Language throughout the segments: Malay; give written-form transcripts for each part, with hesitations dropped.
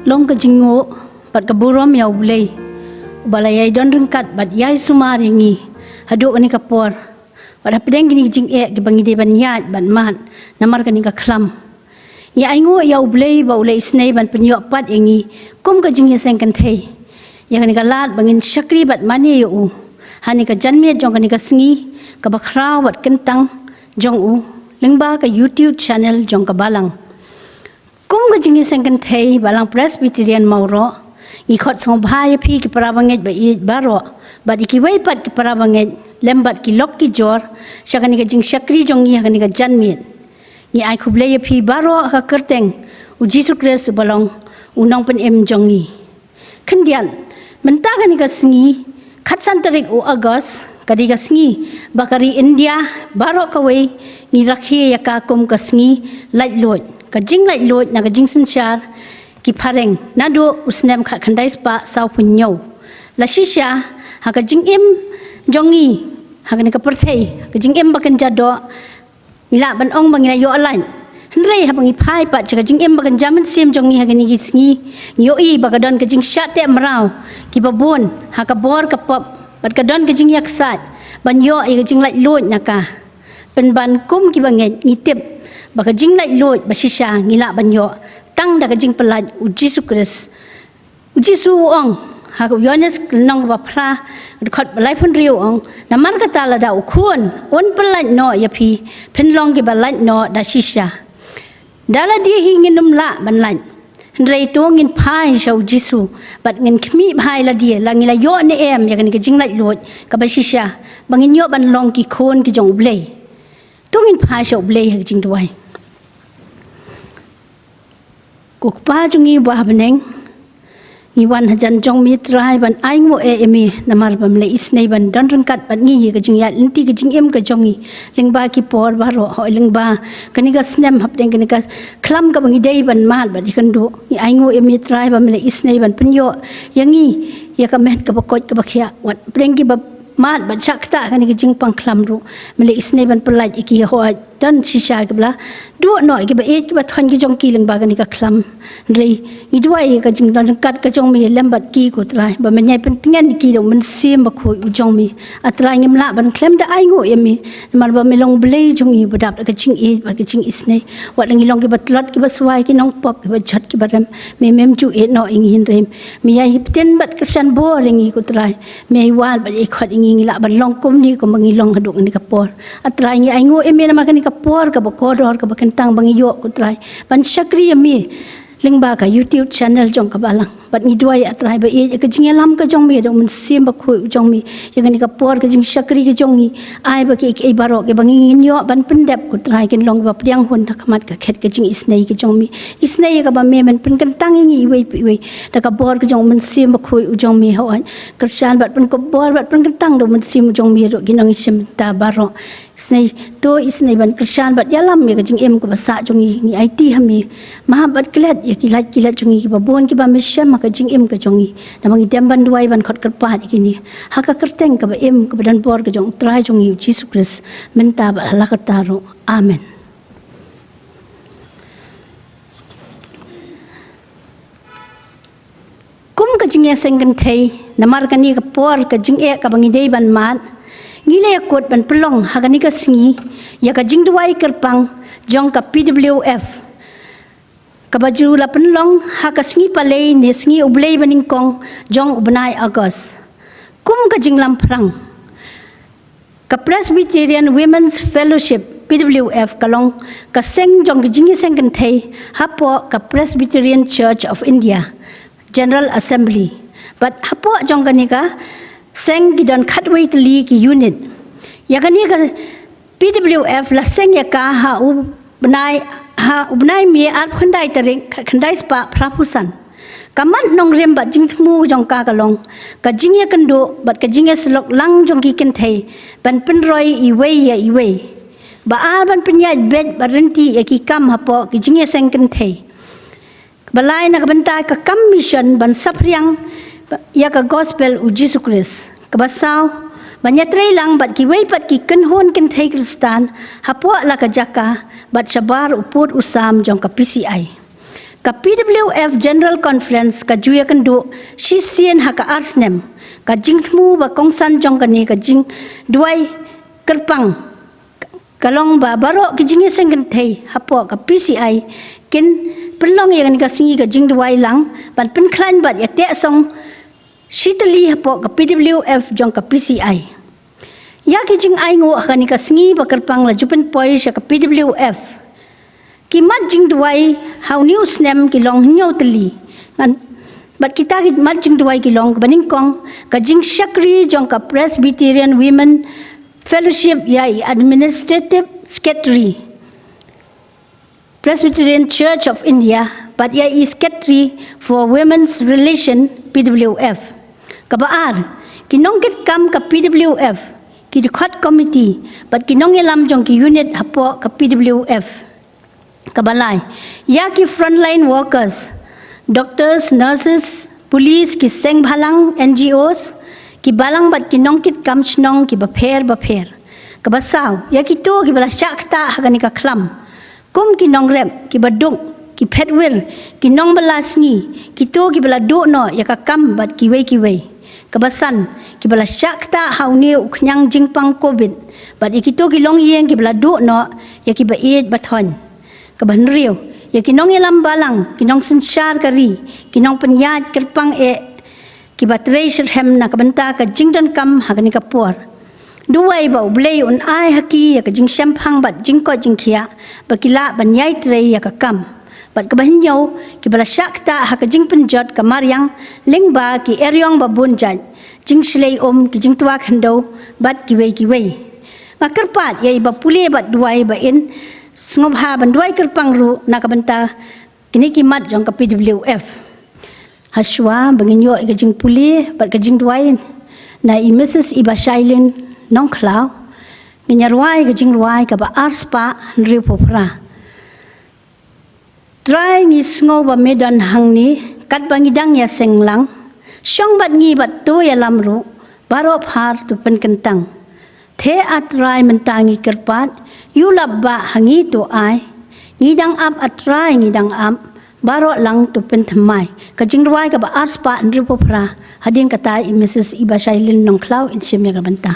long ka jingo bat ka burom ya U Blei balai don rengkat bat yai sumari ngi hadu ni kapor bat pedeng gini jing ki bangi de ban yat ban mat namar ka ni ka khlam ya aingo ya U Blei ba ulai snei ban penyo pat ngi kum ka Jingiaseng Kynthei ya ka ni ka lat bangin shakri bat mani yu hani ka janme jong ka ni ka sngi ka bakraw bat kentang jong u lengba ka YouTube channel jong ka Balang kum ka Jingiaseng Kynthei Balang Presbyterian Mawroh i khot sngewbha ya phi ki para bangeit ba i baroh ba di kiwei pat ki para bangeit lembat ki lok ki jor shakani ka jing shakri jong i hakani ka janmit ni ai U Blei ya phi baroh ka kerteng u Jesus Christ balong u Nongkren I jong i khendian menta ka ni ka sngi khat santarik u August kadi ka sngi bakari India baroh ka wei ni rakhi ya ka kum ka sngi lait lot ka jing lait lot na ka jing sinchar ki pareng nado usnem khat khandai spa sau punyo la shisha ha ka jing im jongi ha ka ni ka perthei ka jing im bakan jado ila ban ong bangina yo alain hnrei ha bangi phai pa cha ka jing im bakan jaman sim jongi ha ka ni gi sngi yo i bakadon ka jing shate mrau ki babon ha ka bor ka pop bat ka don ka jing yak sat ban yo i ka jing lai lot naka pen ban kum ki banget ngitip baka jing lai lot ba shisha ngila ban yo tang da ka jing pelaj u Jesus Christ u Jesu ong ha ko yones nong ba phra khot balai phun riu ong namar ka tala da u khun on pelaj no ya phi phen long ki balaj no da shisha dala di hi nginum la ban lan rei to ngin phai shau Jesu bat ngin khmi phai la di la ngila yo ne em ya kan ka jing lai lot ka ba shisha bangin yo ban long ki khon ki jong U Blei to ngin phai shau U Blei ha jing duai cuộc ba chung yêu ba beneng iwan hajan jong mi trai ban ai ngo emi namar bam le isnei ban don rengkat ban ngi ka jing ya inti ka jing em ka jongi lengba ki por baro ho lengba kani ka snem hap deng kani ka khlam ka bangi dei ban mat ba dikan do i ai ngo emi trai bam le isnei ban penyo yangi ya ka met ka bakot ka bakhya wat preng ki ba mat ba chakta kani ka jing pang khlam ru mele isnei ban pelaj iki ho dan shisha ka bla do no ki ba e ki ba thon ki jong ki lengba kani ka khlam rei i duai ka jing don kat ka jong mi lembat ki ko trai ba man nyai pen tngen ki do man sim ba khoi u jong mi atrai ngim la ban klem da ai ngo emi mar ba mi long Blei jong i ba dap ka jing e ba ka jing isnei wat ngi long ki ba tlot ki ba swai ki nong pop ki ba chat ki ba rem me mem chu e no ing hin rem mi ai ten bat ka san bo ringi ko trai me wal ba e khot ngi la ban long kum ni ko mangi long haduk ni ka por atrai ngi ai ngo emi na ma ka ni ka por ka ba kodor ka ba kentang bangi yo ko trai ban shakri emi lengba ka YouTube channel jong ka Balang bat ni duai atrai ba e ka jing lam ka jong mi do mun sim ba khoi jong mi ya ni ka por ka jing shakri ka jong ni ai ba ki e baro ke bangi ngin yo ban pendep ko trai ken long ba priang hun da kamat ka khet ka jing isnei ka jong mi isnei ka ba me man pen kan tang ngi wei da ka bor ka jong mun sim ba khoi jong mi ho kersan bat pen ko bor bat pen kan tang do mun sim jong mi ro ginang sim ta baro snei to isnei ban kersan bat yalam me ka jing em ko ba sa jong ni IT hami ma bat klet ya kilat jong ki ba bon ki ba mishem ka jing em ka jongi namangi demban duai ban khot kerpat ikini haka kerteng ka ba em ka badan bor ka jong trai jongi Jesus Christ menta ba la ka taro amen kum ka Jingiaseng Kynthei namar ka ni ka por ka jing e ka bangi dei ban mat ngile kot ban pelong haka ni ka sngi ya ka jing duai kerpang jong ka PWF kabaju la penlong haka sngi palei ni sngi U Blei baning kong jong ubnai August kum ka jinglam prang ka Presbyterian Women's Fellowship PWF kalong ka seng jong Jingiaseng Kynthei hapo ka Presbyterian Church of India General Assembly but hapo jong kanika seng gidon khatwei tli ki unit ya kanika PWF la seng ya ka ha u ubnai mi at khandai taring khandai spa phrapusan kaman nong rem bat jing thmu jong ka kalong ka jingya kando bat ka jingya slok lang jong ki Kynthei ban pen roi i wei ba al ban penya bet baranti ya ki kam hapo ki Jingiaseng Kynthei balai na ka bantai ka kam mission ban sapriang ya ka gospel u Jesus Christ ka basaw Banyatrei lang bat kiwei pat ki kenhon Kynthei Kristan hapwa la ka jaka bat sabar uput usam jong ka PCI. ka PWF General Conference ka juya kan do shi sien ha ka arsnem ka jingthmu ba kongsan jong ka ni ka jing duai kerpang kalong ba baroh ki Jingiaseng Kynthei hapo ka PCI kin perlong yang ka singi ka jing duai lang ban pen klan bat ya te song shitali hapo ka PWF jong ka PCI ya ki jing ai ngo ka ni ka singi ba kerpang la jupen poi sha ka PWF ki mat jing duai how news nem ki long nyau teli ngan bat kita ki mat jing duai ki long baning kong ka jing shakri jong ka Presbyterian Women Fellowship ya administrative secretary Presbyterian Church of India but ya is secretary for women's relation PWF kabaar kinong kit kam ka PWF ki khot committee but kinong elam jong ki unit hapo ka PWF kabalai ya ki frontline workers doctors nurses police ki seng bhalang NGOs ki balang bat kinong kit kam chnong ki bapher kabasaw ya ki to ki bala shakta hagani ka klam kum kinong rem ki badung ki phetwir kinong balasngi ki to ki bala do no ya ka kam bat kiwei kabasan ki bala shakta hauni uknyang jingpang covid bat ikito ki long yeng ki bala do no ya ki ba eid bathon kaban riu ya kinong elam balang kinong sensyar kari kinong penyat kerpang ki batrei sherhem na kabanta ka jingdon kam hagani kapur duai ba U Blei un ai haki ya ka jing shampang bat jingko jingkhia bakila banyai trei ya ka kam bat kabahinyo ki bala shakta ha ka jing penjot kamaryang lingba ki eryong babun jan jing slei ki jing tua khando bat kiwei ngakerpat ya iba pule bat duai ba in sngewbha ban duai kerpang ru na kabanta kini kimat jong ka PWF haswa banginyo ka jing pule bat ka jing duai na i Mrs. Iba Shailin Nongklau nginyarwai ka jing ruai ka ba arspa riu popra try ni sngewbha medan hangni kat bangidang ya senglang Syong bat ngi bat to ya lamru baroh phar tu pen kentang the atrai mentangi kerpat yulab ba hangi to ai ngidang ap atrai ngidang ap baroh lang tu pen thamai ka jingruai ka ba arspa nri popra hadin kata Mrs. Iba Shailin Nongklau in shemya ka banta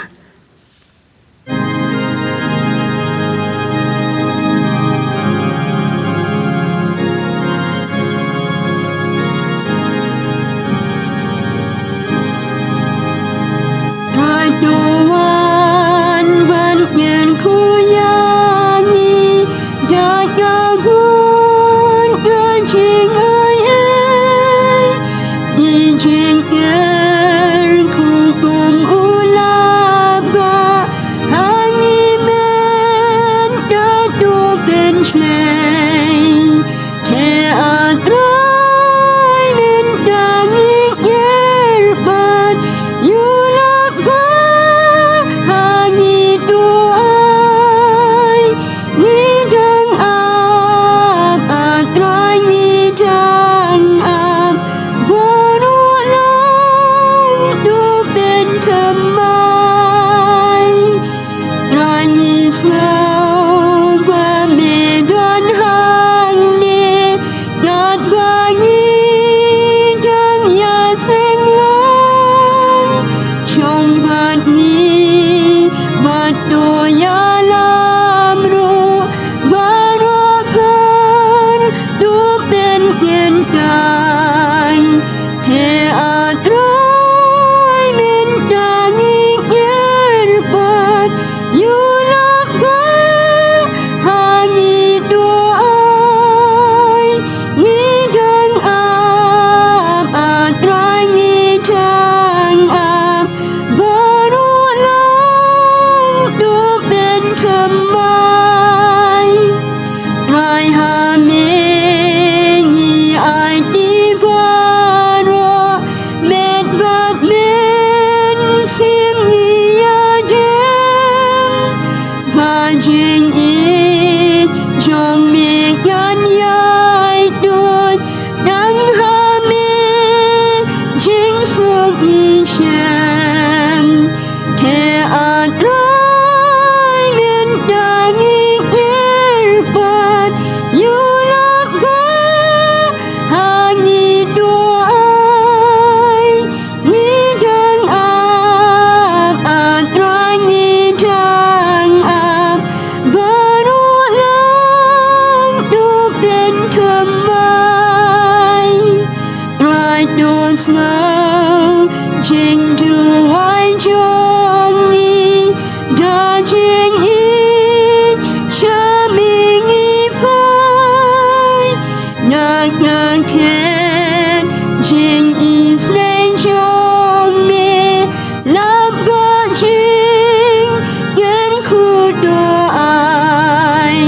ai đồn ngao jing du ai chong ni da jing in cha mi ngi phai nak nak khen jing is lên chong me love ga jing gen khu do ai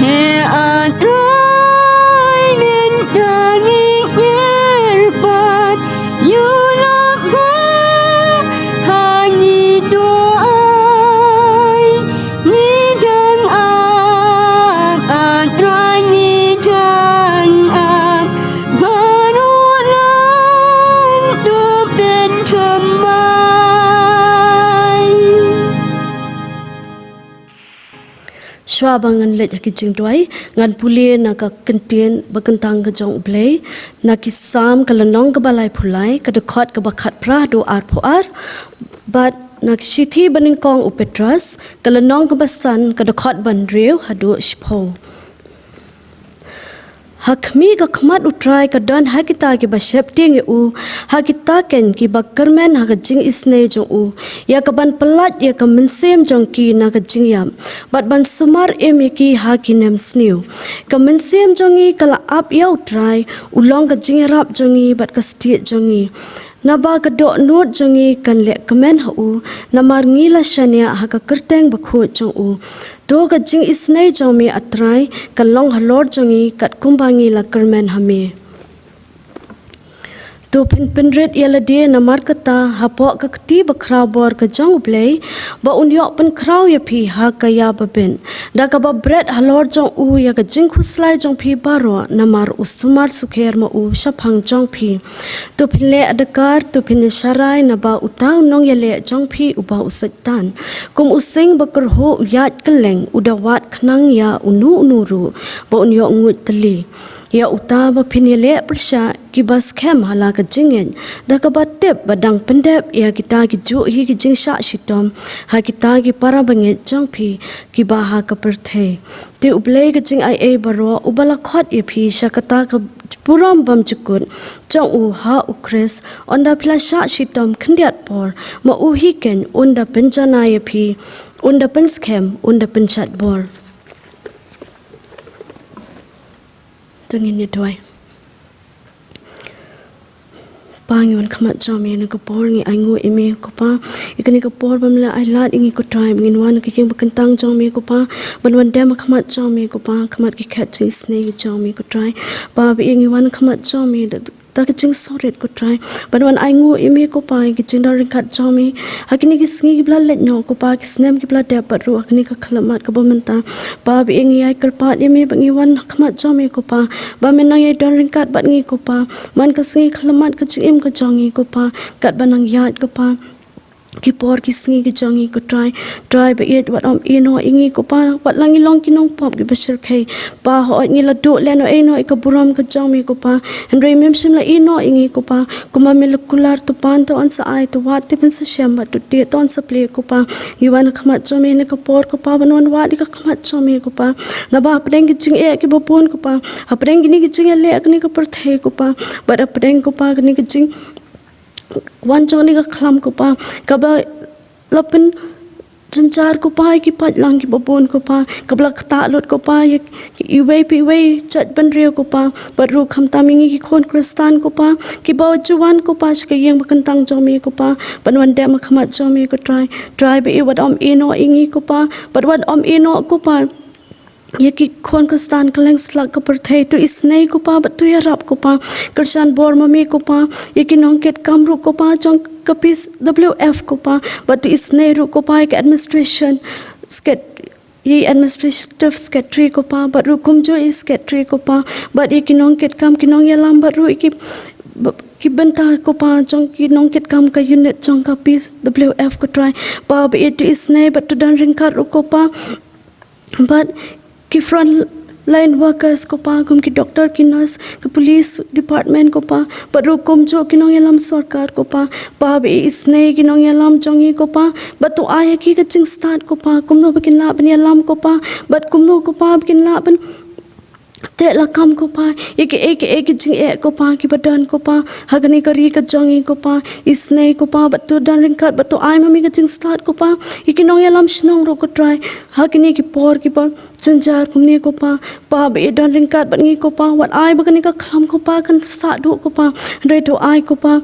the at rai min da ni yer bat you love ga ha ni do ai ni dan ap at rai ni dan ap baroh lan do ben thamai Shwa bangan let ki jing doi ngan puli na ka kentien bakentang ka jong blei na ki sam ka lanong ka balai phulai ka khot ka bakhat pra do ar pho ar but na ki sithi baning kong upetras ka lanong ka basan ka khot ban rew hadu shpho Hakmi ka khmat utrai ka dan hakita ki ba shepting u hakita ken ki ba kermen ha ka jing isne jo u ya ka ban pelat ya ka mensem jong ki na ka jing yam bat ban sumar emi ki ha ki nem sniu ka mensem jongi kala ap ya utrai ulong ka jing rap jongi bat ka stiet jongi na ba ka do not jongi kan le kamen ha u na mar ngila shania ha ka kerteng ba kho jong u do ka jing isnei jong me atrai ka long halor jongi kat kumbangi la kermen hame to pin red yala de na markata hapo ka kti ba khrau bor ka jong blei ba unyo pen khrau ya phi ha ka ya ba ben da ka ba bread halor jong u ya ka jing khuslai jong phi baroh na mar usumar sukher ma u shaphang jong phi to pin le adakar to pin sharai na ba utaw nong ya le jong phi u ba usatan kum using ba kar ho yat keleng udawat khnang ya unu ru ba unyo ngut tli ya utaba pinile persha ki bas khem hala ka jingen da ka batep badang pendep ya kita ki ju hi ki jingsha shitom ha kita ki para bangeit jong phi ki ba ha ka perthe te ublei ka jing ai e baroh ubala khot e phi shakata ka puram bam chukun jong u ha ukres onda phla sha shitom khndiat por ma u hi ken onda penjana ye phi onda penskem onda penchat bor tungin ni toy pangiwan khamat jami na ko por ngi aingu ime ko pa ikani ko por bamla ai lat ingi ko try ngin wan ki king bakantang jami ko pa banwan dem khamat jami ko pa khamat ki khat chi snake jami ko try pa bi ingi wan khamat jami ta ki jing soret ko try banwan aingu ime ko pa ki jing dar khat jami hakini ki sngi ki bla let no ko pa ki snem ki bla de pat ru hakini ka khalamat ka bomanta pa bi ingi ai karpat ime bangi wan khamat jami ko pa ba menang ai don ring kat bat ngi ko pa man ka sngi khalamat ka jing ko jongi ko pa kat banang yat ko pa ki por ki sngi ki jongi ko try ba yet wat om ino ingi ko pa wat langi long ki nong pop ki basher khai pa ho ngi la do le no e no ka buram ka jongi ko pa and re mem sim la ino ingi ko pa kuma molecular to pan to an sa ai to wat te pen sa sham ba to te ton sa play ko pa yiwan khmat chomi ne ka por ko pa banon wat ka khmat chomi ko pa na ba apreng ki jing e ki bopon ko pa apreng ni ki jing le akni ka par the ko pa ba apreng ko pa ni ki jing wan jong ni ka khlam ko pa ka ba lapen chanchar ko pa ki pat lang ki babon ko pa kabla ta lot ko pa iwei pi wei chat ban reu ko pa baru kham tamingi ki khon kristan ko pa ki ba juwan ko pa ka yeng bakantang jomi ko pa banwan dem khamat jomi ko try be wat om ino ingi ko pa but wat om ino ko pa ye ki khon kristan kaleng slak ko par thai to isnei ko pa but to ya rap ko pa kristan bor mami ko pa ye ki nongket kamru ko pa jong kapis wf ko pa but to isnei ru ko pa ke administration sket ye administrative secretary ko pa but ru kumjo is secretary ko pa but ye ki nongket kam ki nong ya lam but ru ki benta ko pa jong ki nongket kam ka unit jong kapis wf ko try pa be it isnei but to dan ring kar ru ko pa but ki front line workers ko pa gum ki doctor ki nurse ki police department ko pa paru kum jo ki nong yalam sarkar ko pa be isne ki nong yalam jongi ko pa but to aya ki ka ching start ko pa kum no bakin la ban yalam ko pa but kum no ko pa bakin la ban Te lakam ko pa, eke jing ko pa, ki badan ko pa, hagani kari ka jongi ko pa, isnei ko pa, batu dan ringkat, batu ai mami ka jing start ko pa, nong yalam shnong ro ko try, hagani ki por ki pa, janjar kumni ko pa be dan ringkat bat ngi ko pa, wat ai bagani ka klam ko pa, kan start do ko pa, re to ai ko pa,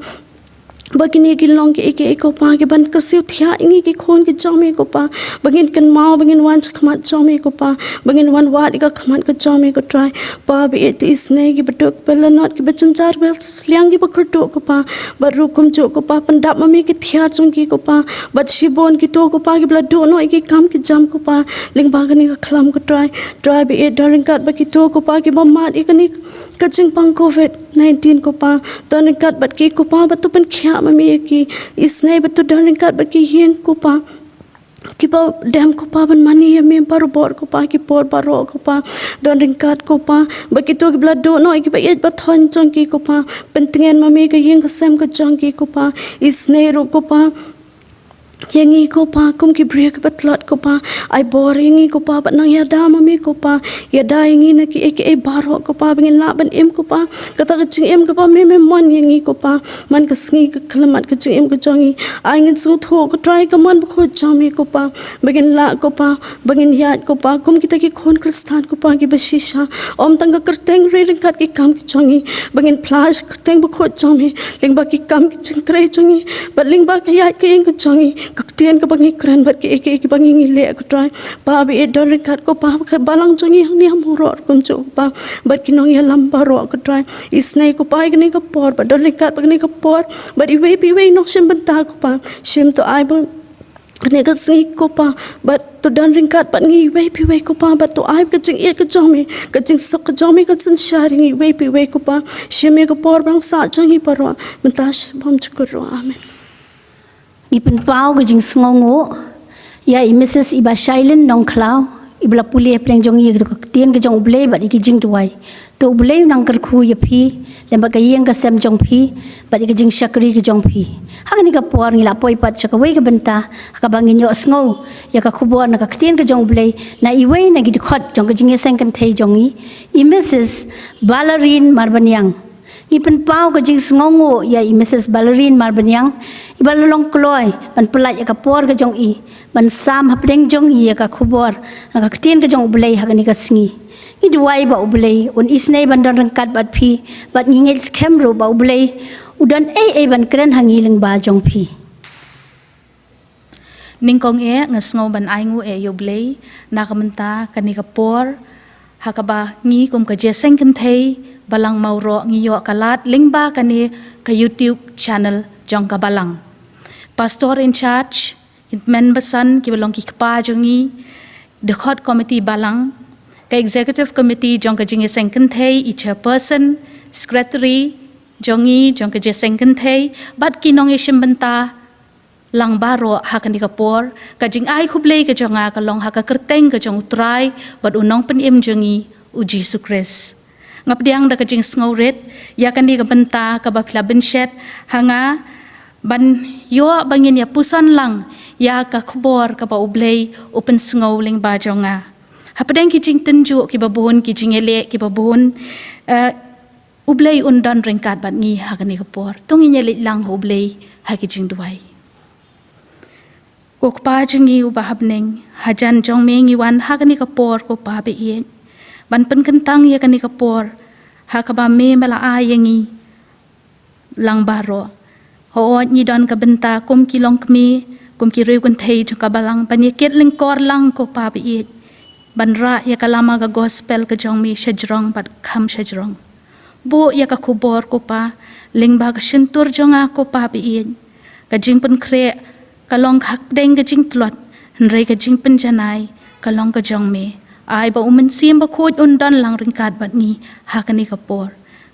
bagini ki long ki eke ko pa ki ban ka siu thia ingi ki khon ki chomi ko pa bagin kan mau bagin wan khmat chomi ko pa bagin wan wat ka khmat ka chomi ko try pa be it is ne ki batuk pela not ki bachun jar bel sliang ki bakhto ko pa baru kum cho ko pa pandap mami ki thia chung ki ko pa bat shibon ki to ko pa ki bla do no ki kam ki jam ko pa ling bagani ka khlam ko try be it daring kat ba ki to ko pa ki mamat ikani kaching pang COVID-19 ko pa daring kat bat ki ko pa batu pen khia mami ki isne batu daring kat bat ki hien ko pa ki pa dam ko pa ban mani yami paru bor ko pa ki por baroh ko pa daring kat ko pa ba ki to ki bla do no ki ba yet ba thon chong ki ko pa pentingen mami ka hien ka sem ka chong ki ko pa isne ro ko pa yangi ko pa kum ki break batlot ko pa ai boringi ko pa bat nang yada mami ko pa yada yangi na ki eke baroh ko pa bingin la ban em ko pa kata ka ching em ko pa me mon yangi ko pa man ka sngi ka kalamat ka ching em ko jongi ai ngin su tho ko try ka man ko chami ko pa bingin la ko pa bingin yat ko pa kum kita ki khon kristan ko pa ki bashisha om tang ka kerteng re ring kat ki kam ki chongi bingin flash kerteng ba ko chami ling ba ki kam ki ching tre chongi ba ling ba ka yat ki eng ko chongi kaktian ka bangi kran bat ki eke bangi ngile ko try pa be don kat ko pa ka balang chongi hang ni ham ro kun chu pa bat ki nong ya lam baroh ko try isnei ko pa igni ka por ba don kat bagni ka por bat iwe piwe no sim banta ko pa sim to ai bang kene ka sngi ko pa bat to don kat bat ngi we piwe ko pa bat to ai ka ching e ka chomi ka ching sok ka chomi ka sin sharing we piwe ko pa sim e ko por bang sa chongi paro mentas bom chukuro amen. Ipin pau ke jing sngongo ya Mrs. Iba Shailen Nongklau ibla puli apreng jong ye tien ke jong Blei bat iki jing tuai to Blei nang kyrkhu ye phi lemba ka yeng ka sem jong phi bat iki jing shakri ke jong phi hang ni ka por ngi la poi pat chakawei ka benta ka bangin yo sngo ya ka khubor na ka tien ke jong Blei na iwei na gi khot jong ke Jingiaseng Kynthei jongi Mrs. Valareen Marbaniang Ipin pau ke jing sngongo ya Mrs. Valareen Marbaniang ibalolong kloy ban pelat ya ka por ke jong I ban sam hapdeng jong I ya ka khubor na ka tien ke jong Blei hagani ka sngi I duai ba Blei un isnei ban don rangkat bat phi bat ngingel scam ro ba Blei udan ban kren hangi leng ba jong phi ningkong ngasngo ban aingu U Blei na kamenta kani ka por hakaba ngi kum ka Jingiaseng Kynthei Balang Mawroh ngi yo kalat lingba kani ka YouTube channel jong ka Balang pastor in charge men basan ki balong ki kpa jongi the khot committee Balang ka executive committee jong ka Jingiaseng Kynthei I chairperson secretary jongi jong ka Jingiaseng Kynthei bat kinong ishim benta lang baroh hakani ka por ka jing ai U Blei ka jonga ka long haka kerteng ka jong U Trai bat unong pen jongi U Jesus Christ ngapdiang da ka jing sngoret ya kani ka benta ka bapla benchet hanga ban yo bangin ya pusan lang ya ka khubor ka ba U Blei open sngoling ba jonga hapdeng ki jing tenju ki babun ki jing ele ki babun U Blei undan ringkat bat ngi hakani ka por tungin ele lang U Blei ha ki jing duai ko pa jingi u bahabneng hajan jong mengi wan hakani ka por ko pa be yen ban pen kentang ya kani ka por hakaba me mala ayangi lang baroh ho ni don ka benta kum ki long kmi kum ki reu Kynthei jong ka Balang ban ye ket ling kor lang ko pa be it ban ra ya kalama ka gospel ka jong mi shajrong bat kham shajrong bo ya ka khubor ko pa ling ba ka shintur jonga ko pa be it ka jing pen kre ka long hak deng ka jing tlot nrei ka jing pen janai ka long ka jong me ai ba umen sim ba khoj undan lang ringkat bat ni hakani ka por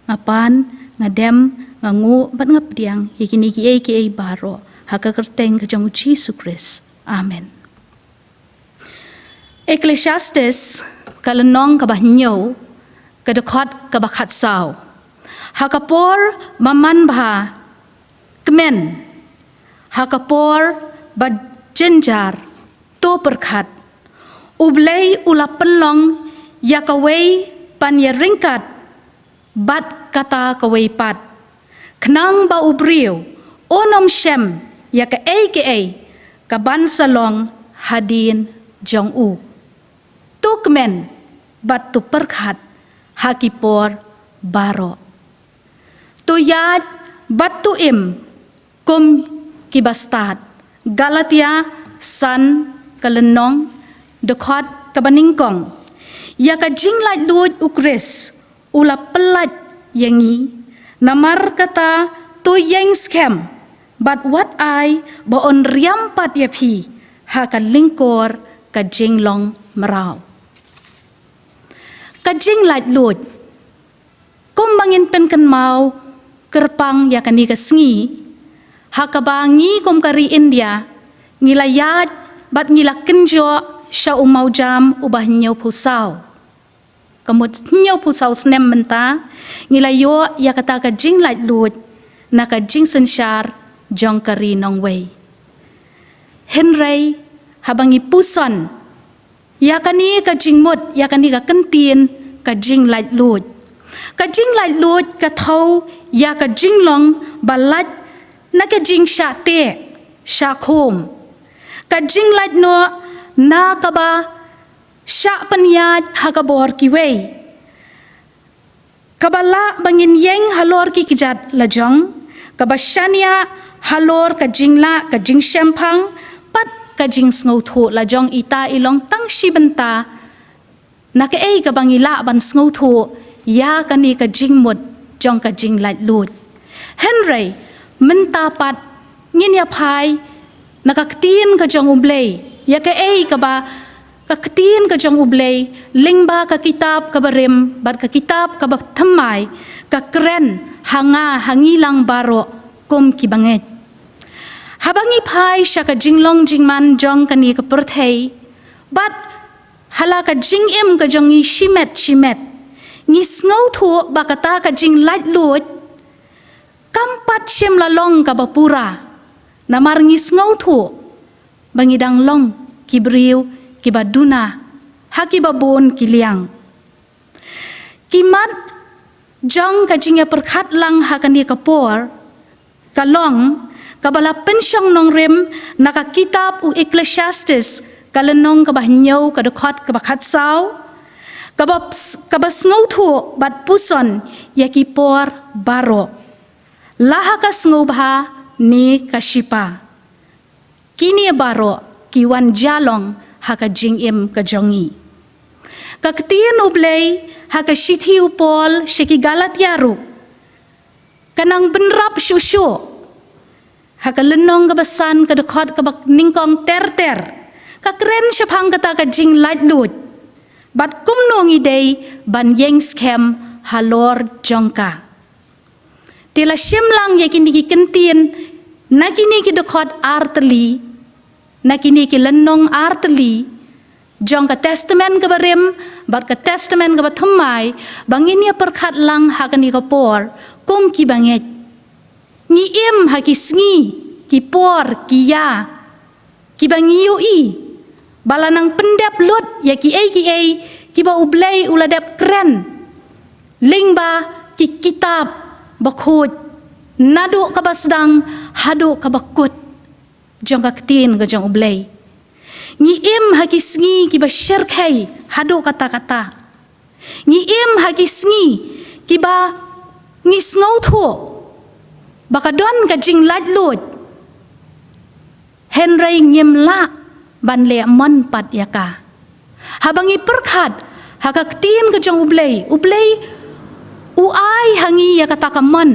ngapan ngadem ngangu bat ngapdiang yikini ki baroh haka kerteng ka jong Jesus Christ amen. Ecclesiastes kalenong ka bahnyo ka khot ka bakhat saw haka por maman bha kemen haka por ba jenjar to perkhat U Blei ula pelong yakawei ban ya ringkat bat kata kawaipat knang ba ubriu onom shem ya ka ka ban salong hadin jong u tukmen bat tu perkhat hakipor baroh tu yad bat tu im kum kibastat Galatia san kalenong de khot kabaningkong ya ka jinglai lut ukris ula pelat yangi namar kata tu yang scam but what I ba on riampat ya phi ha ka lingkor ka jinglong marau ka jinglai lut kum bangin pen kan mau kerpang ya kani ka sngi hakabangi kum kari India ngilayat bat ngila kenjo sya umau jam ubah nyau pusau kamut nyau pusau snem menta ngilayo ya kata ka jing lait lut na ka jing sensyar jong kari nong wei henrei habangi puson ya kani ka jing mut ya kani ka kentin ka jing lait lut ka jing lait lut ka thau ya ka jing long balat na ka jing sha te sha khom ka jing lait no na ka ba sha panyat ha ka bor kiwei kabala bangin yeng halor ki kijat lajong kabashania halor ka jingla ka jing shampang pat ka jing sngo thu lajong ita ilong tang shibenta na ka ka bangila ban sngo thu ya kani ka jing mut jong ka jing lait lut henry menta pat ngin ya phai nakaktin ka jong U Blei ya ka ka ba kaktin ka jong U Blei lingba ka kitab ka barim bat ka kitab ka ba thamai ka kren hanga hangilang baroh kum ki bangeit habangi phai sha ka jinglong jingman jong kani ka perthei bat hala ka jingem ka jong i shimet ngi sngo thu ba kata ka jing lait lut kampat shem lalong ka bapura namar ngi sngo thu bangidang long kibriu kibaduna hakibabon kiliang kimat jong ka jinga perkhat lang hakani kapor kalong kabala pensyong nongrem naka kitab u Ecclesiastes kalenong kabahnyau kadakhat kabakhat saw kabas ngautu bat puson yakipor baroh laha ka sngewbha ni kashipa kini baroh kiwan jalong haka jingim ka jongi kaktian U Blei haka shithi upol shiki Galatia ru kanang benrap syusyu haka lenong kabasan kadakhat kabak ningkong ter kakren syapang kata ka jing lait lut bat kumnong idei ban yeng scam halor jongka tila shimlang yakini ki kentin nakini ki dakhat artli nakini ki lenong artli jong ka testament ka barim bat ka testament ka bathamai bangin ya perkhat lang hakani ka por kum ki bangeit ni im haki sngi ki por ki ya ki bangiu i balanang pendap lut ya ki ki ba U Blei uladap keren lingba ki kitab bakhut nadu ka basdang hadu ka bakut jong ka ktin ka jong U Blei ngi im haki sngi ki ba syirkai hadu kata ngi im haki sngi ki ba ngi sngo thu baka don ka jing lait lut henry ngim la ban le mon pat yaka habangi perkhat hakaktin ka jong U Blei u ai hangi ya kata kamon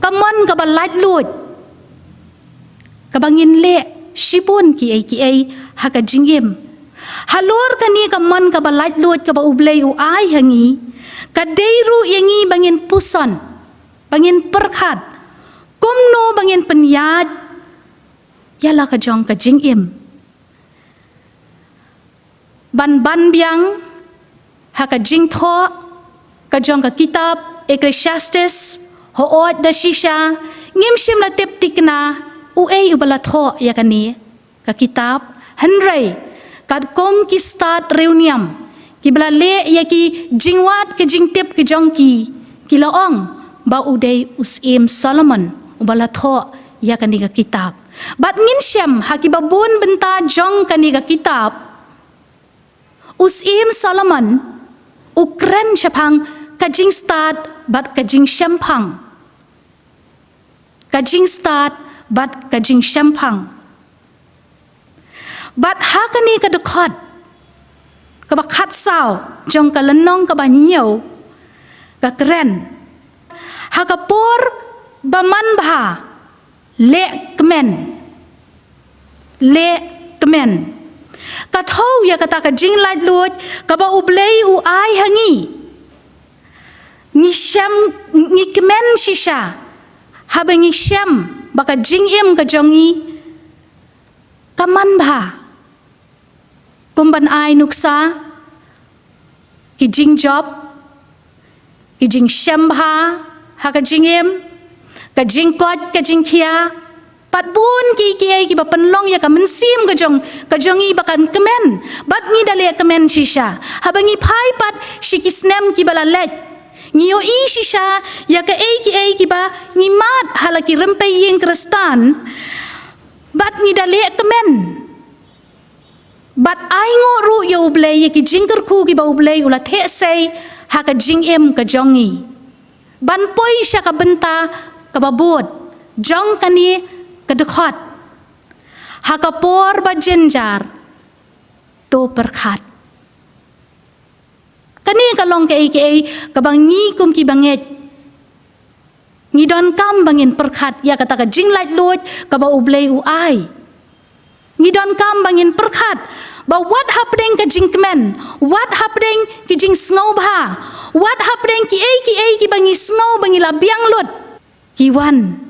ka ba lait lut kabangin le shibun ki ai haka jingim halor kani kamon ka ba lait lut ka ba U Blei u ai hangi ka deiru yangi bangin puson bangin perkhat kumno bangin penyat yala ka jong ka jingim ban biang haka jing tho ka jong ka kitab Ecclesiastes hoot da shisha ngim shim la tip tikna ubala tho yakani ka kitab henry kad kom ki start reuniam ki bala le ya ki jingwat ke jingtip ke jongki ki laong ba udai usim Solomon ubala tho ya kaniga kitab bat ngin syam haki babun benta jong kaniga kitab usim Solomon ukren syapang kajing start bat kajing syampang kajing start bat kajing syampang bat hakani ka khot ka bakhat sao jong ka lenong ka banyo ka kren hakapor baman bha le kemen ka thau ya kata ka jing lait lut ka ba ublei u ai hangi ni syam ni kemen shisha habangi syam baka jing im ka jongi kaman bha kumban ai nuksa ki jing job ki jing syam bha ha ka jing im ka jing kot ka jing khia pat bun ki ai ki ba panlong ya ka mensim ka jongi bakan kemen bat ni dale kemen shisha habangi phai pat shikisnem ki bala let ngiyo i shisha ya ka ai ki ba ni mat halaki rempai yeng kristan bat ni dale kemen bat ai ngo ru yo blei ye ki jing kyrkhu ki ba blei ula the sei ha ka jing em ka jongi ban poi sha ka benta ka babot jong kani ka khot ha ka por ba jenjar to perkhat kani ka long ke ka bangi kum ki bangeit ni don kam bangin perkhat ya kata ka jing lait lut ka ba ublei u ai ni don kam bangin perkhat ba what happening ka jing kemen what happening ki jing sngewbha what happening ki ai ki bangi sngow bangi labiang lut ki wan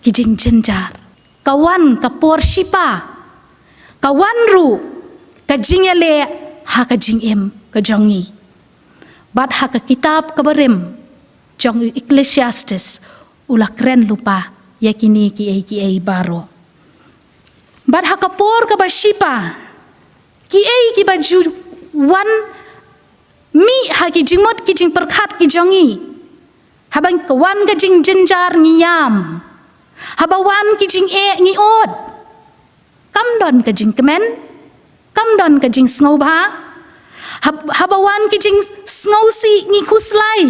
ki jing jenjar kawan ka por shipa kawan ru ka jing ele ha ka jing em ka jongi bat ha ka kitab ka barem jong Ecclesiastes ula kren lupa yakini ki ai baroh bat hakapor ka bashipa ki ai ki baju wan mi ha ki jingmot ki jing perkhat ki jongi habang kawan ka jing jenjar ngiyam habawan ki jing ngi od kam don ka jing kemen kam don ka jing sngewbha habawan ki jing sngosi ngi khuslai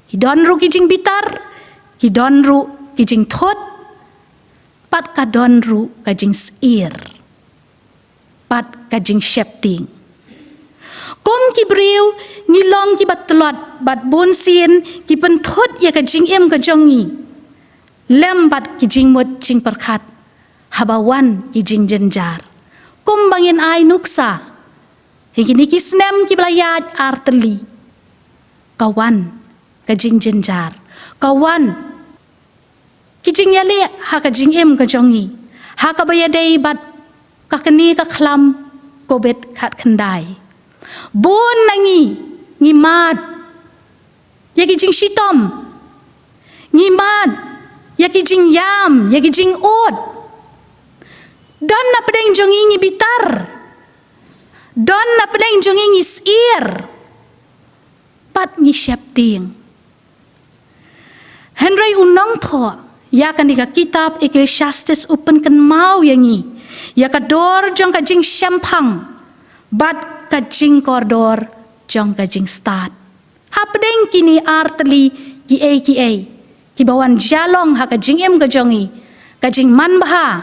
ki don ru ki jing bitar ki don ru ki jing thot pat ka don ru ka jing ir pat ka jing shepting kom ki brew ni long ki batlot bat bon sien ki pen thot ya ka jing em ka jongi lem bat ki jing mot jing perkhat habawan ki jing jenjar kom bangin ai nuksa higini ki snem ki blayat arteli kawan ka jing jenjar kawan ki jing yale ha ka jing em ka jongi ha ka bayadei bat ka kani ka khlam kobet khat khandai bon nangi ngi mat ya ki jing shitom ngi mat ya ki jing yam ya ki jing od don na pedeng jongi ngi bitar don na pedeng jongi ngi ir pat ngi shepting Henry unong tho ya kan di kitab Ecclesiastes upen kan mau yangi ya ka dor jong ka jing syampang bat ka jing kordor jong ka jing start hapdeng kini artli ki ki bawan jalong ha ka jing em ka jongi ka jing manbha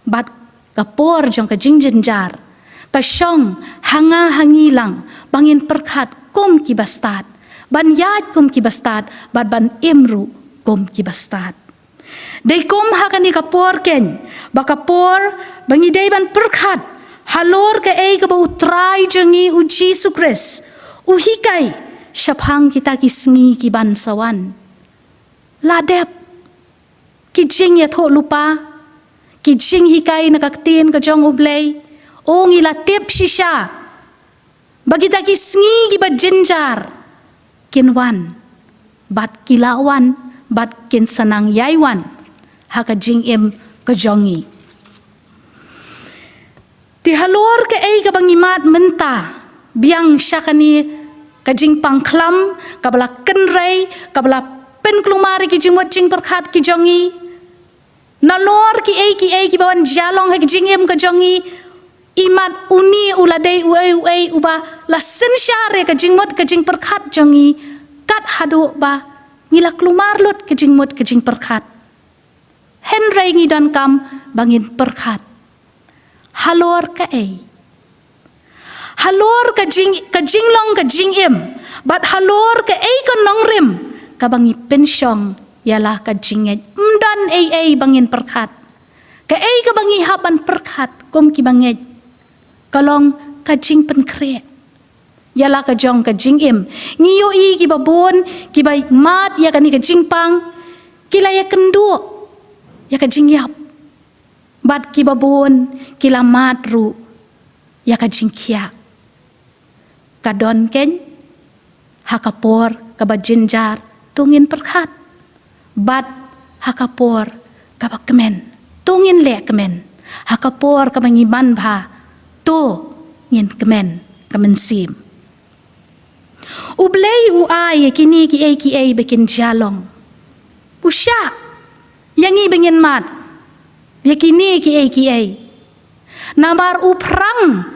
bat ka por jong ka jing jenjar ka syong hanga hangilang bangin perkhat kom ki bastat ban yat kom ki bastat bat ban emru kom ki bastat dei kom hakani ka por ken baka por bangi dei ban perkhat halor ka ka ba utrai jangi u Jesus Christ u hikai syapang kita ki sngi ki ban sawan ladep ki jing ya tho lupa ki jing hikai nakaktin ka jong U Blei o ngila tip shisha bagi ta ki sngi ki ba jenjar kinwan bat kilawan bat kin sanang yaiwan haka jing em ka jongi Ti halor ke ei ka bangimat menta biang syakani kajing pangklam kabala kenrei kabala penklumari ki jingwat jing perkhat ki jongi nalor ki ei ki bawan jalong ha ki jingem ka jongi imat uni uladei uei uba la sensyare ka jingmot ka jing perkhat jongi kat hadu ba ngila klumar lut ka jingmot ka jing perkhat henrei ngi dan kam bangin perkhat halor ka ei halor ka jinglong ka jingem bat halor ka ei ka nongrim ka bangi pensyong yalah ka jinget mdan ei bangin perkhat ka ei ka bangi haban perkhat kom ki banget kalong ka jing penkre yalah ka jong ka jingem ngiyo i ki babon ki bai mat ya kani ka jingpang kilaya kendu ya ka jingyap bat ki babon kila mat ru ya ka jingkia kadon ken hakapor kaba jinjar tungin perkhat bat hakapor kaba kemen tungin le kemen hakapor kaba ngiban bha to ngin kemen kemen sim U Blei u ai kini ki ei bikin jalong usya yangi bengin mat yakini ki ei namar u prang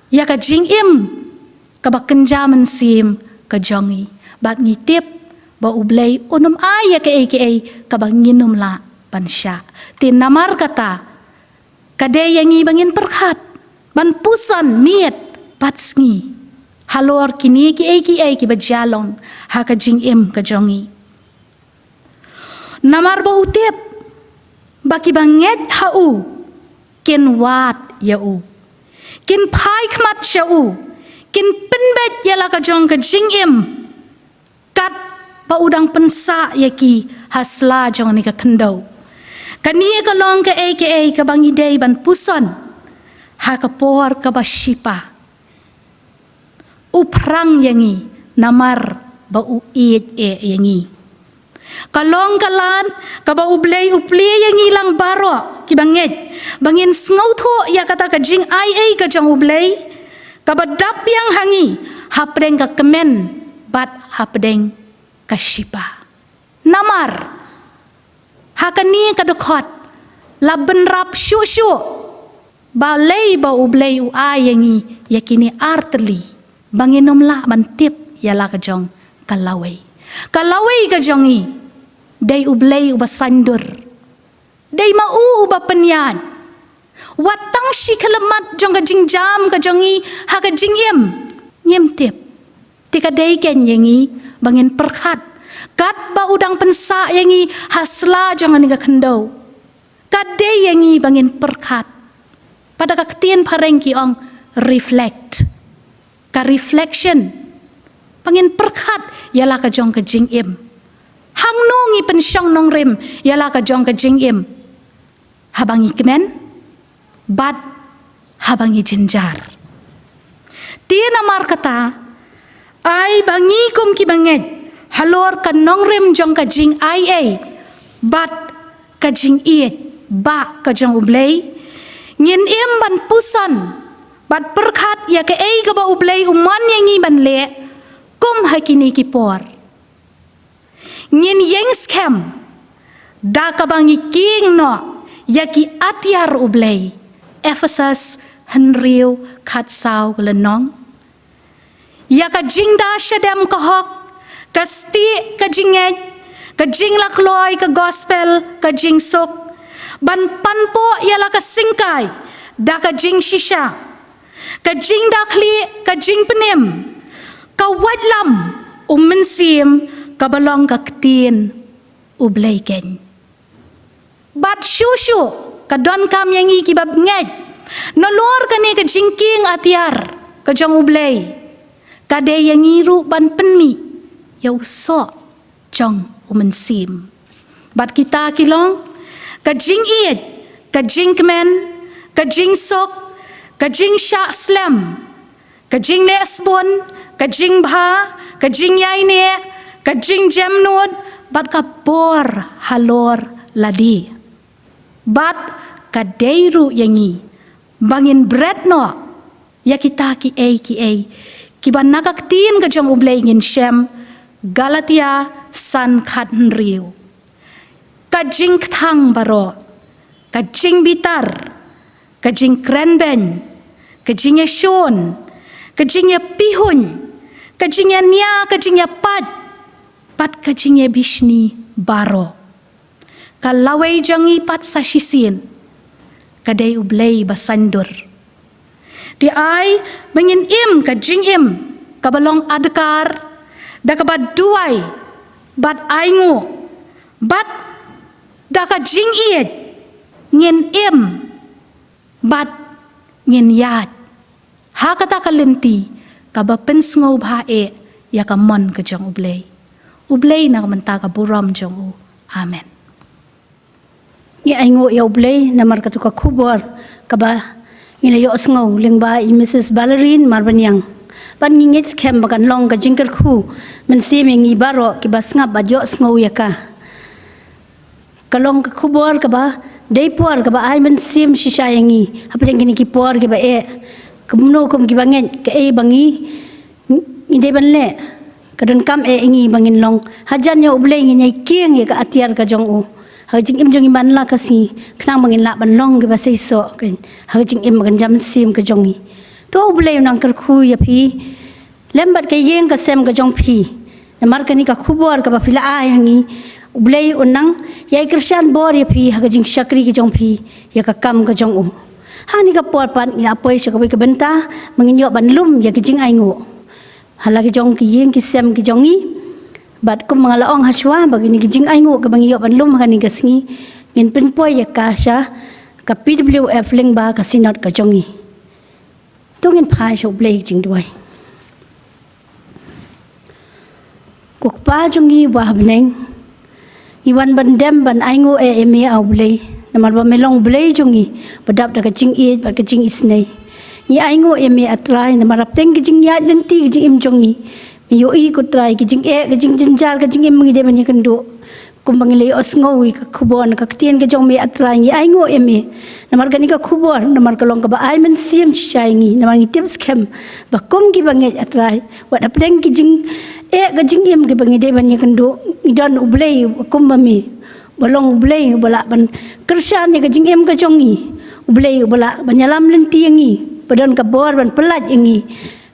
ya ka jingim ka bakenjaman sim ka jongi bat ngitip ba U Blei unum ai ya ka ei ka banginum la pansya tin namar kata kade yangi bangin perkhat ban pusan miet patsngi halor kini ki ei ki bajalong ha ka jingim ka jongi namar ba utip baki banget hau kin wat ya u kin pai khmat sha u kin penbet yala ka jong ka jingim kat pa udang pensa yaki hasla jong ni ka kendo kani ka long ka ei ka bangi dei ban puson ha ka por ka bashipa uprang yangi namar ba u iet yangi kalong kalan kaba U Blei yang ilang baroh ki bangeit bangin sngautho ya kata ka jing ai ka jong U Blei kaba dap yang hangi hapdeng ka kemen bat hapdeng ka shipa namar hakani ka khot laben rap shu ba lei ba U Blei u ayangi yakini artli banginom la mantip yala ka jong kalawei ka jongi day U Blei uba sandur day mau uba penyan watang shi kalamat jong ka jingjam ka jongi ha ka jingiem ngem tip tika day ken yangi bangin perkhat kat ba udang pensa yangi hasla jong ani ka kendo kat day yangi bangin perkhat pada ka ktien pareng ki ong reflect ka reflection bangin perkhat yala ka jong ka jingiem hang nungi pensyong nongrim yala ka jong ka jingim habangi kemen bat habangi jinjar tia namar kata ai bangi kum ki banget halor ka nongrim jong ka jing ai bat ka jing iet ba ka jong U Blei ngin im ban pusan bat perkhat ya ka ei ka ba U Blei uman yangi ban le kum hakini ki por ngin yengs kem da ka bangi king no yaki atiar U Blei Ephesus henriu khatsau lenong ya ka jingda shadem ka hok ka sti ka jinget ka jinglak loy ka gospel ka jingsuk ban panpo yala ka singkai da ka jing shisha ka jing dakli ka jing penim ka wadlam mensim ka balong ka ktin U Blei ken bat shushu ka don kam yangi ki bab nget nolor ka ni ka jingking atiar ka jong U Blei ka de yangi ru ban penmi ya uso jong mensim bat kita kilong ka jing iet ka jing kemen ka jing sok ka jing sha slam ka jing lesbon ka jing bha ka jing yaine ka jing jamnud bat ka por halor ladi bat ka deiru yangi bangin bread no ya kita ki kiban nakaktin ka jong U Blei ngin shem Galatia san khat riu ka jing thang baroh ka jing bitar ka jing krenben ka jing shon ka jing pihun ka jing nia ka jing pat ka jing bishni baroh ka lawai jangi pat sa shisin kadai U Blei basandur di ai bangin ka jing ka balong adkar da ka baduai bat aingu bat da ka jing ngin bat ngin yat ha kata kalenti ka ba pen sngewbha ya ka mon ka jong U Blei na menta ka buram jong u amen. Ni aingo ya U Blei namar ka tu ka khubor ka ba ngila yo sngow lingba i Mrs. Valareen Marbaniang ban ngit kem bakan long ka kyrkhu men simingi baroh ki basngap bat yo sngow ya ka kalong ka khubor ka ba dei por ka ba ai men sim shishayangi apeng gini ki por ki ba kumno kum ki bangeit ka bangi ide banle kadon kam ingi bangin long hajan ya U Blei ngi nyai kieng ya ka atiar ka jong u hajing jong iman la ka si knang bangin la ban long ki ba sei so kan hajing magan jam sim ka jong i to U Blei nang kyrkhu ya phi lembat ka yeng ka sem ka jong phi namar ka ni ka khubor ka ba phila ai hangi U Blei unang yai Christian bor ya phi hajing shakri ki jong phi ya ka kam ka jong u hani ka por pan ina poi sa ka ka benta mangin yo ban lum ya ki jing aingo halagi jong ki yeng ki sem ki jong i bat kum mga laong haswa bagini ki jing aingo ka bangi yo ban lum hani ka sngi ngin pin poi ya ka sha ka PWF lingba ka sinot ka jong i tungin phai so U Blei jing duai kok pa jong i wa habneng iwan ban dem ban aingo eme U Blei namar ba melong U Blei jong i badap da ka jing ba ka jing isnei ni aingo eme atrai namar peng ki jing ya lenti ki jing jong i yo i ko trai ki jing ka jing jinjar ka jing ngi de ban yakando kumbang le osngowi ka khubon ka tien ka jong me atrai ni aingo eme namar ka ni ka khubor namar ka long ka ba ai men sim chaingi namar ni tips kem ba kum ki bange atrai wa apeng ki jing ka jing ki bange de ban yakando idon U Blei kum ba me balong U Blei bala ban kersan ni ka jing ka jong i U Blei bala banyalam lenti ngi padon ka bor ban pelat ngi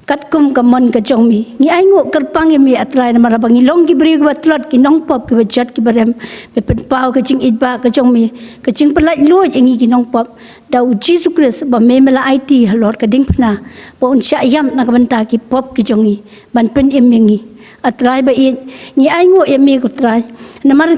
kat kum ka mon ka jong mi ni aingo kerpang mi atrai na marabangi long ki bri ka tlot ki nong pop ki bajat ki barem be pen pau ka jing idba ka jong mi ka jing pelat lo ngi ki nong pop da u Jesus Christ ba me mela IT halor ka ding phna ba un sha yam na ka banta ki pop ki jong i ban pen ngi atrai ba ni aingo mi ko trai na mar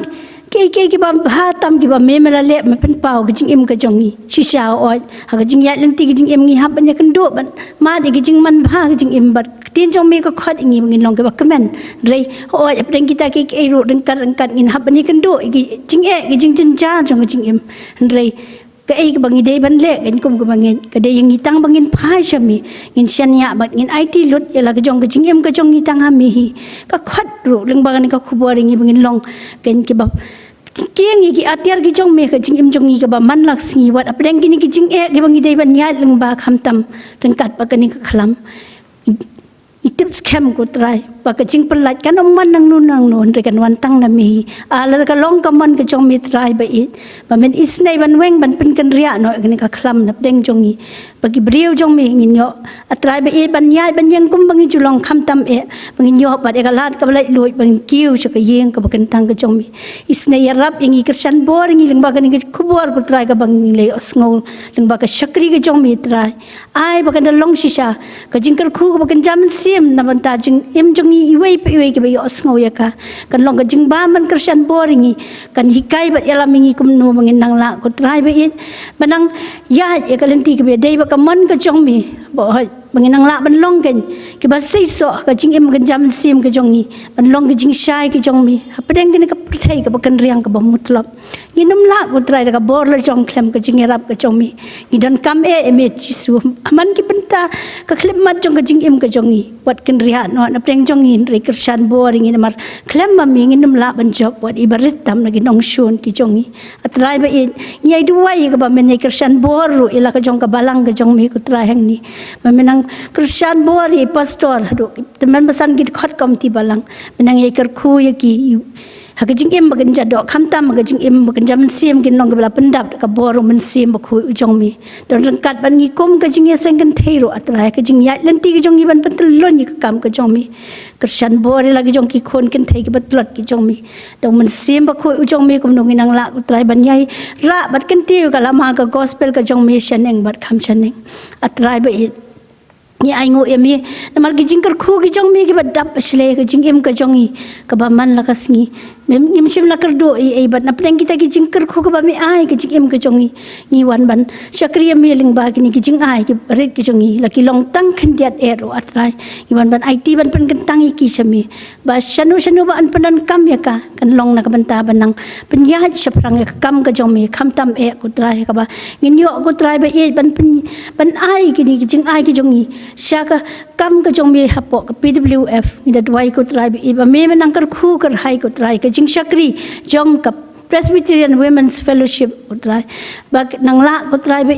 ki ba hatam ki ba me mela le me pen pau ki jing ka jong i shisha o ha ka jing ya lenti ki jing ngi ha ban ya kan do ban ma de ki jing man bha ki jing bat tin jong me ko khot ngi ngin long ke ba kemen rei o ya pren kita ki ro deng kat ngin ha ban ya kan do ki jing ki jing ja jong jing rei ka bangi de ban le kan kum ko bangin ka de yang itang bangin phai shami ngin shan ya bat ngin IT lut ya la ka jong ka jong itang ha mi hi ka khot ro leng ba ka khubor ngi bangin long kan ki ba kieng ki atiar ki jong me ka jing jong i ka ba man lak singi wat apeng ki ni ki jing ki bangi dei ban ya leng ba kham tam teng kat pa ka ni ka khlam tips kem ko trai pa ka jing pelat kan man nang nun re kan wan tang na mi ala ka long ka man ka jong mi trai ba it ba men isnei ban weng ban pen kan ria no ka ni ka khlam na deng jong i bagi beriu jong mi ngin yo atrai ba it ban ya ban yang kum bangi julong kham tam bangin yo pa de ka lat ka balai loi bang kiu sa ka yeng ka ba kan tang ka jong mi isnei ya rap ingi kersan bor ngi leng ba ka ni khubor ko trai ka bang le osngol leng ba ka shakri ka jong mi trai ai ba kan long shisha ka jing kyrkhu ka ba kan jam sim na ban ta jing jong i iwei ki ba yo osngol ya ka kan long ka jing ba man kersan bor ngi kan hikai ba ya lamingi kum no bangin nang la ko trai ba it banang ya ka lenti ka be dei ba ka man ka jong mi bo bangin nang la ban long kan ki ba sei so ka jing kan jam sim ka jong i ban long ka jing shai ki jong mi ha pedeng ka ka prthai ka ba kan riang ka ba mutlap nginum la ku trai da ka bor la jong klem ka jing rap ka jong mi ngidan kam eme jisu aman ki benta ka klem mat jong ka jing ka jongi wat ken ria no na preng jong in re krishan boring in mar klem ma mi nginum la ban job wat ibarit tam lagi nong shun ki jongi atrai ba in nyai duai ka ba men nyai krishan boru ila ka jong ka balang ka jong mi ku trai hang ni ma menang krishan bori pastor hadu teman pesan ki khot komti balang menang ye kyrkhu ye ki hakajing bagan jadok kamtam hakajing bagan jaman sim kin long bela pendap ka boru men sim bakhu ujong mi don rengkat ban ngikum ka Jingiaseng Kynthei ro atrai ka jing ya lenti ka jong ban pentelon ni ka kam ka jong mi kersan bori lagi jong ki khon Kynthei ki betlot ki jong mi dong men sim bakhu ujong mi kum nong inang la utrai ban yai ra bat Kynthei ka lama ka gospel ka jong mi shaneng bat kham shaneng atrai ba ni aingo emi namar ki jing kyrkhu ki jong mi ki badap asle ka jing ka jongi ka ba man la kasngi ngim sim la kerdo ai bat na pleng kita ki jing kyrkhu ka ba mi ai ki jing ka jongi ni wan ban sakriya mi ling ba ki ni ki jing ai ki ret ki jongi la ki long tang khendiat ero atrai ni wan ban IT ban pen kentang ki sami ba shanu ba an panan kam ya ka kan long na ka banta banang penyahat saprang ka kam ka jong mi kham tam e ku trai ka ba ngin yo ku trai ba e ban ai ki ni ki jing ai ki jongi Syaka kam ka jong mi hapo ka PWF ni da dwai ko trai iba me menang kyrkhu kar hai ko trai ka jing sakri jong ka Presbyterian Women's Fellowship ko trai bag nang la ko trai ba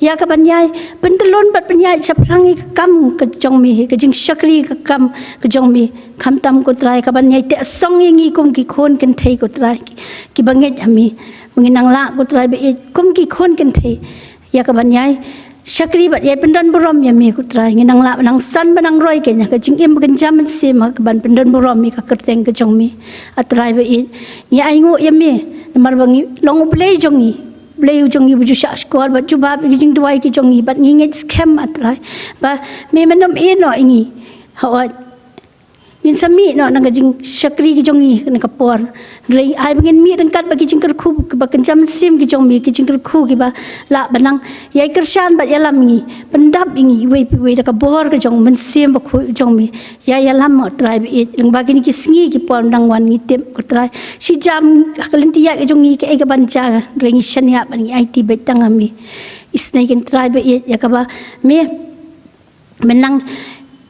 ya ka banyai pentelon bat penyai saprang ka kam ka jong mi ka jing sakri ka kam ka jong mi kham tam ko trai ka banyai te song ngi kum ki khon Kynthei ko trai ki bangeit ami menginang la ko trai ba kum ki khon Kynthei ya ka banyai Syakri bat yai pendan borom ya mi kutrai nginang la nang san banang roi kenya ka jing im bagan jaman sim ka ban pendan borom mi ka kerteng ka jong mi atrai ba i ya aingo ya mi namar bangi long Blei jongi Blei jongi buju syak skor bat jubab ki jing duai ki jongi bat nginget scam atrai ba me menom no ingi hawa yin sami no nang jing sakri ki jongi na kapor rei ai bangin mi rengkat bagi jing kyrkhu ba kencam sim ki jong mi ki jing kyrkhu ki ba la banang yai kersan ba yalam ngi pendap ingi we da ka bor ka jong men sim ba khu jong mi ya yalam mo trai bi leng bagi ni ki sngi ki pon dang wan ngi tem ko trai si jam kalinti ya ki jong ngi ke ga banca reng shan ya ban ngi IT betang ami isnai kin trai ba ya ka ba me menang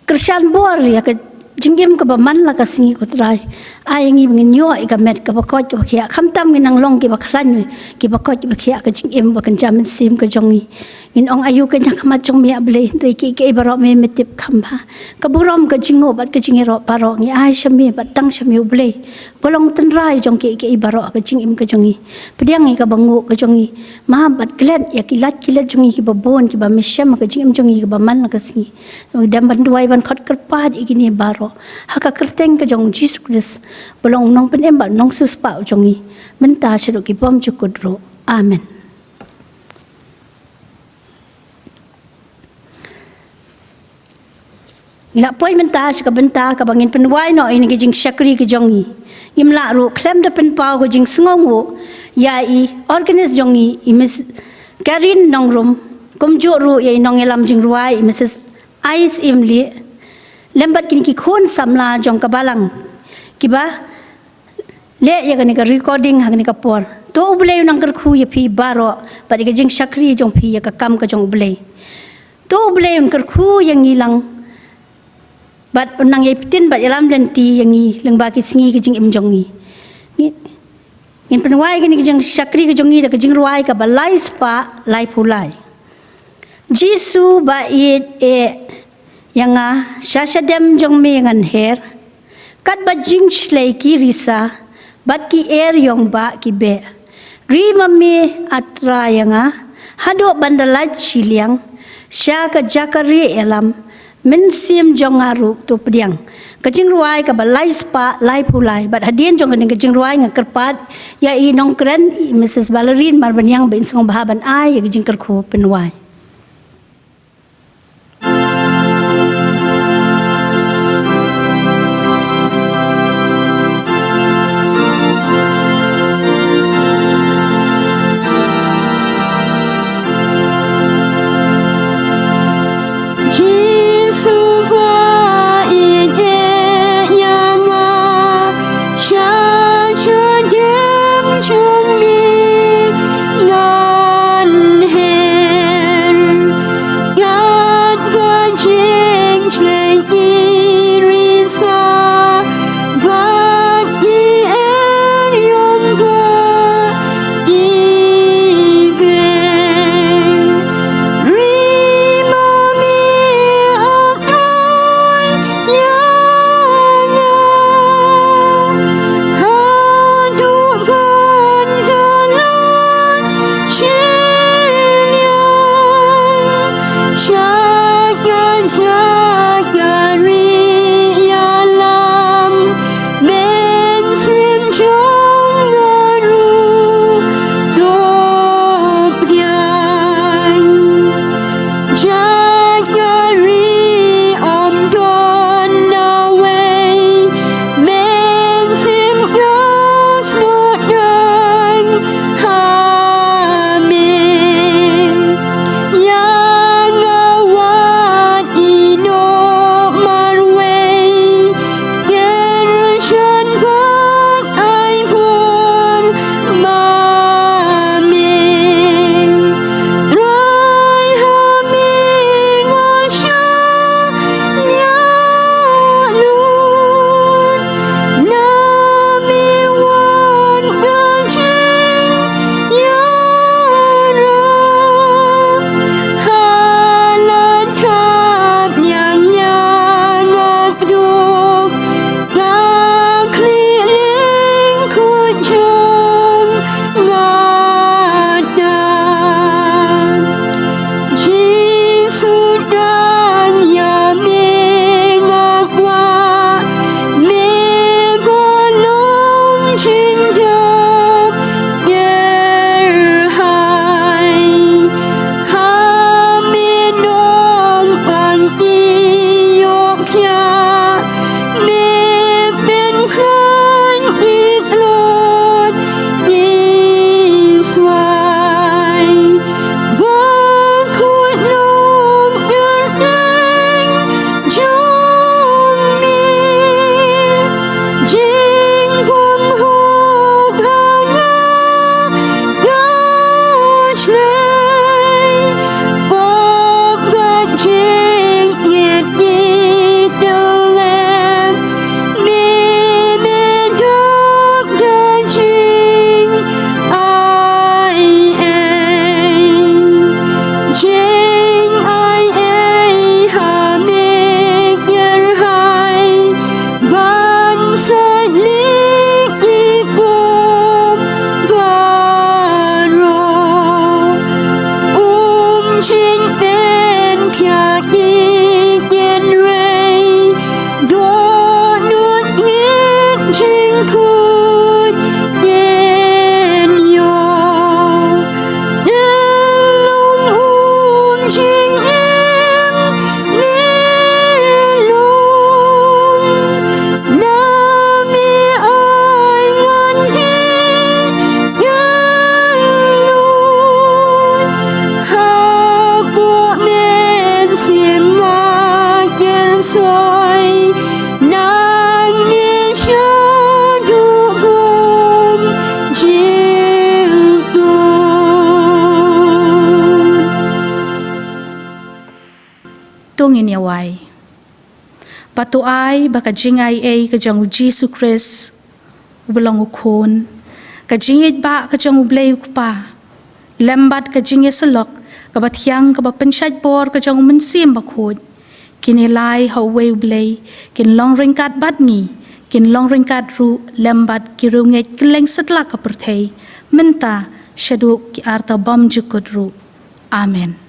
kersan bor ya ka Jinggim ka ba man la ka singi ko trai ai ngi ngin yo ka met ka ba ko ka khia kham tam ngi nang long ki ba khlan ki ba ko ki ba khia ka jinggim ba kan jamin sim ka jongi in ong ayu ka nyak ma jong mi able re ki ke baro me metip khamba ka burom ka jingo bat ka jingero baro ngi ai shami bat tang shami U Blei bolong ten rai jong ke baro ka jinggim ka jongi pediang ka bangu ka jongi ma bat klet ya kilat jongi ki ba bon ki ba misham ka jinggim jongi ka ba man la ka singi dam ban duai ban khot kerpat igini baro haka kerteng ka jong Jesus Christ bolong nong pen emba nong sus pa jongi menta shiro ki bom chukudro amen. Ngila poi menta ka benta ka bangin penwai no ini ki jing sakri ki jongi imla ru klem da pen pau ko jing sngongu ya I organize jongi imis karin nongrum kumjo ru ya nong elam jing ruai Mrs. Ais imli lembat kini ki khon samla jong ka balang kiba le ya ka recording hang ni ka por to U Blei nang kyrkhu ya phi baro ba ka jing sakri jong phi ya ka kam ka jong U Blei to U Blei kyrkhu yang ilang bat unang yai pitin bat yalam lenti yangi leng baki singi ke jing im jongi ngin penwai ke ni jing sakri ke jongi da ke jing ruai ka balai spa lai pulai Jisu ba it yanga shashadem jong me ngan her kat ba jing shlei ki risa bat ki yong ba ki be ri mami atra yanga hado bandalaj siliang sya ka jakari elam men sim jong aru tu pediang kajing ruai ka balai spa lai pulai bat hadien jong ka kajing ruai nga kerpat ya I Nongkren I Mrs. Valareen Marbaniang ba sngewbha ban ai ya kajing kyrkhu penwai Jung mi tungin yawai. Batu ai baka jingai ka jangu Jesus Christ ubelang ukon. Ka jingit ba ka jangu blei ukpa. Lembat ka jingeselok ka bathyang ka bapensyat por ka jangu mensim bakod. Kinilai hawai ublei kin long ringkat bat ngi. Kin long ringkat ru lembat kirunget keleng setlak ka perthei. Menta syaduk ki arta bam jukut ru. Amen.